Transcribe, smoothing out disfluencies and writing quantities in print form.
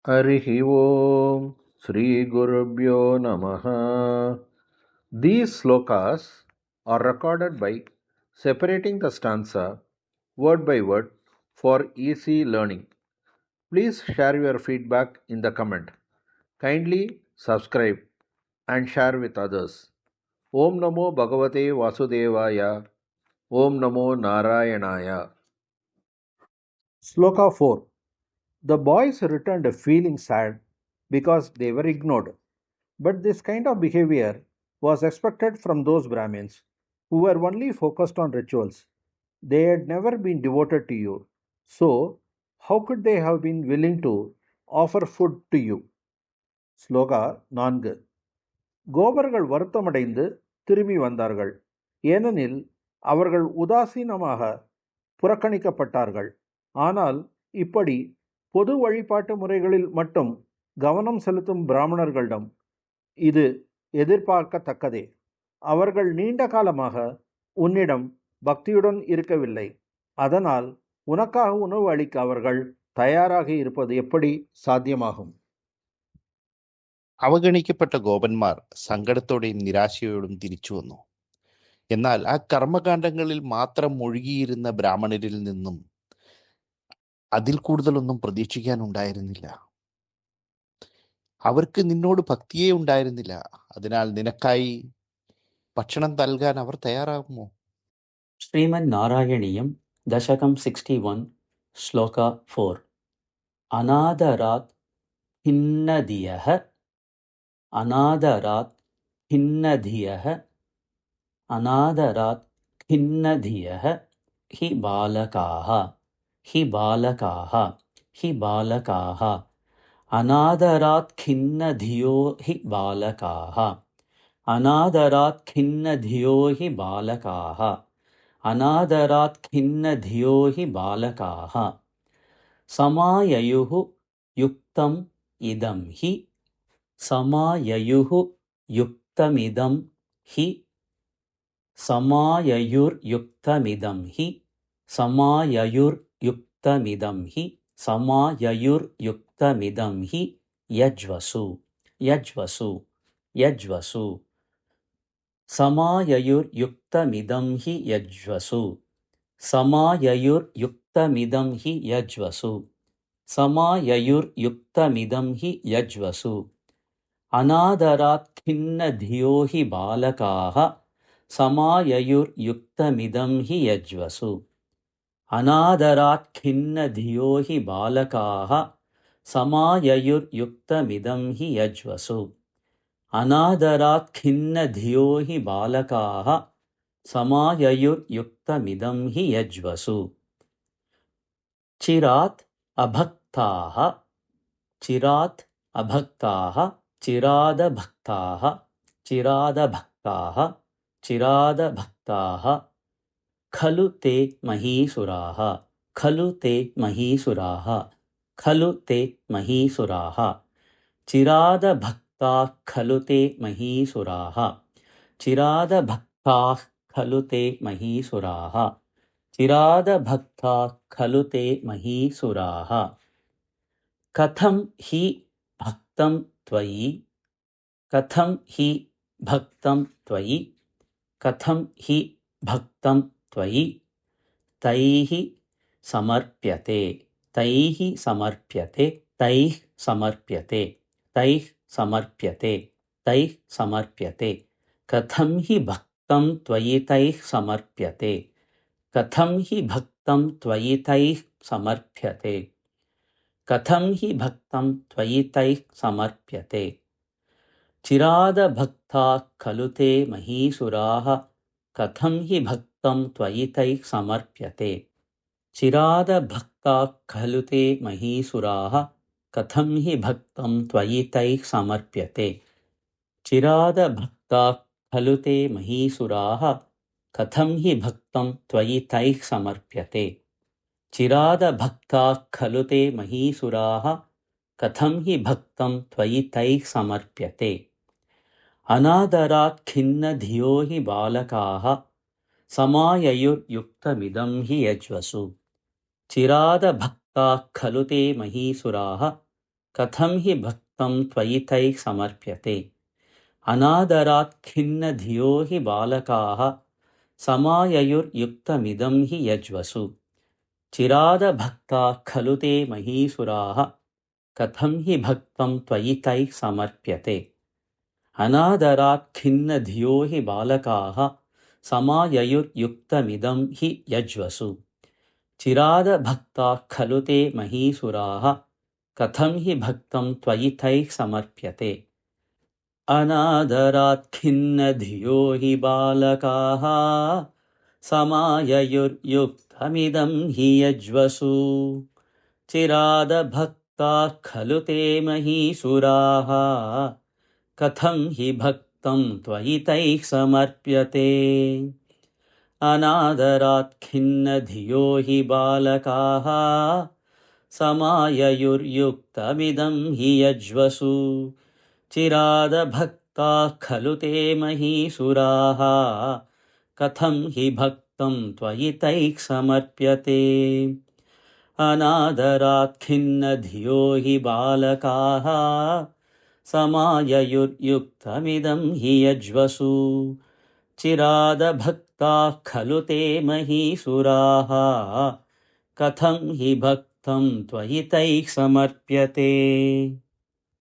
हरिः ओम् श्रीगुरुभ्यो नमः. These slokas are recorded by separating the stanza word by word for easy learning. Please share your feedback in the comment. Kindly subscribe and share with others. Om Namo Bhagavate Vasudevaya. Om Namo Narayanaya. Sloka 4. The boys returned feeling sad because they were ignored. But this kind of behavior was expected from those Brahmins who were only focused on rituals. They had never been devoted to you. So, how could they have been willing to offer food to you? Shloka 4. கோபர்கள் வருத்தமடைந்து திரும்பி வந்தார்கள். ஏனெனில் அவர்கள் உதாசீனமாக புறக்கணிக்கப்பட்டார்கள். ஆனால் இப்படி பொது வழிபாட்டு முறைகளில் மட்டும் கவனம் செலுத்தும் பிராமணர்களிடம் இது எதிர்பார்க்கத்தக்கதே. அவர்கள் நீண்ட காலமாக உன்னிடம் பக்தியுடன் இருக்கவில்லை. அதனால் உனக்காக உணவு அளிக்க அவர்கள் தயாராக இருப்பது எப்படி சாத்தியமாகும்? അവഗണിക്കപ്പെട്ട ഗോപന്മാർ സങ്കടത്തോടെയും നിരാശയോടും തിരിച്ചു വന്നു. എന്നാൽ ആ കർമ്മകാണ്ഡങ്ങളിൽ മാത്രം മുഴുകിയിരുന്ന ബ്രാഹ്മണരിൽ നിന്നും അതിൽ കൂടുതലൊന്നും പ്രതീക്ഷിക്കാനുണ്ടായിരുന്നില്ല. അവർക്ക് നിന്നോട് ഭക്തിയേ ഉണ്ടായിരുന്നില്ല. അതിനാൽ നിനക്കായി ഭക്ഷണം നൽകാൻ അവർ തയ്യാറാകുമോ? श्रीमन्नारायणीयं दशकं 61 श्लोका 4 अनादरात् खिन्नधियः अनादरात् खिन्नधियः अनादरात् खिन्नधियः हि बालकाः हि बालकाः हि बालकाः अनादरात् खिन्नधियो हि बालकाः अनादरात् खिन्नधियो हि बालकाः अनादरात् खिन्नधियो हि बालकाः समाययुः युक्तम् इदं हि समाययुः युक्तमिदं हि समाययुर्युक्तमिदं हि समाययुर्युक्तमिदं हि समाययुर्युक्तमिदं हि यज्वसु यज्वसु यज्वसु समाययुर्युक्तमिदं हि यज्वसु समाययुर्युक्तमिदं हि यज्वसु समाययुर्युक्तमिदं हि यज्वसु अनादरात् खिन्नधियो हि बालकाः समाययुर्युक्तमिदं हि यज्वसु अनादरात् खिन्नधियो हि बालकाः समाययुर्युक्तमिदं हि यज्वसु अनादरात् खिन्नधियो हि बालकाः समाययुर्युक्तमिदं हि यज्वसु चिरात् अभक्ताः चिरात् अभक्ताः चिरादभक्ताः चिरादभक्ताः चिरादभक्ताः खलु ते महीसुराः खलु ते महीसुराः खलु ते महीसुराः चिरादभक्ताः खलु ते महीसुराः चिरादभक्ताः खलु ते महीसुराः चिरादभक्ताः खलु ते महीसुराः कथं हि भक्तं त्वयि कथं हि भक्तं त्वयि कथं हि भक्तं त्वयि तैः समर्प्यते तैः समर्प्यते तैः समर्प्यते तैः समर्प्यते तैः समर्प्यते कथं हि भक्तं त्वयि तैः समर्प्यते कथं हि भक्तं त्वयि तैः समर्प्यते कथं हि भक्तं त्वयि तैः समर्प्यते चिरादभक्ताः खलु ते महीसुराः कथं हि भक्तं त्वयि तैः समर्प्यते चिरादभक्ताः खलु ते महीसुराः कथं हि भक्तं त्वयि तैः समर्प्यते चिरादभक्ताः खलु ते महीसुराः कथं हि भक्तं त्वयि तैः समर्प्यते चिरादभक्ताः खलु ते महीसुराः कथं हि भक्तं त्वयि तैः समर्प्यते अनादरात् खिन्नधियो हि बालकाः समाययुर्युक्तमिदं हि यज्वसु चिरादभक्ताः खलु ते महीसुराः कथं हि भक्तं त्वयि तैः समर्प्यते अनादरात् खिन्नधियो हि बालकाः समाययुर्युक्तमिदं हि यज्वसु चिरादभक्ताः खलु ते महीसुराः कथं हि भक्तं त्वयि तैः समर्प्यते अनादरात् खिन्नधियो हि बालकाः समाययुर्युक्तमिदं हि यज्वसु चिरादभक्ताः खलु ते महीसुराः कथं हि भक्तं त्वयि तैः समर्प्यते अनादरात् खिन्नधियो हि बालकाः समाययुर्युक्तमिदं हि यज्वसु चिरादभक्ताः खलु ते महीसुराः कथं हि भक्तं त्वयि तैः समर्प्यते अनादरात् खिन्नधियो हि बालकाः समाययुर्युक्तमिदं हि यज्वसु चिरादभक्ताः खलु ते महीसुराः कथं हि भक्तं त्वयि तैः समर्प्यते अनादरात् खिन्नधियो हि बालकाः समाययुर्युक्तमिदं हि यज्वसु चिरादभक्ताः खलु ते महीसुराः कथं हि भक्तं त्वयि तैः समर्प्यते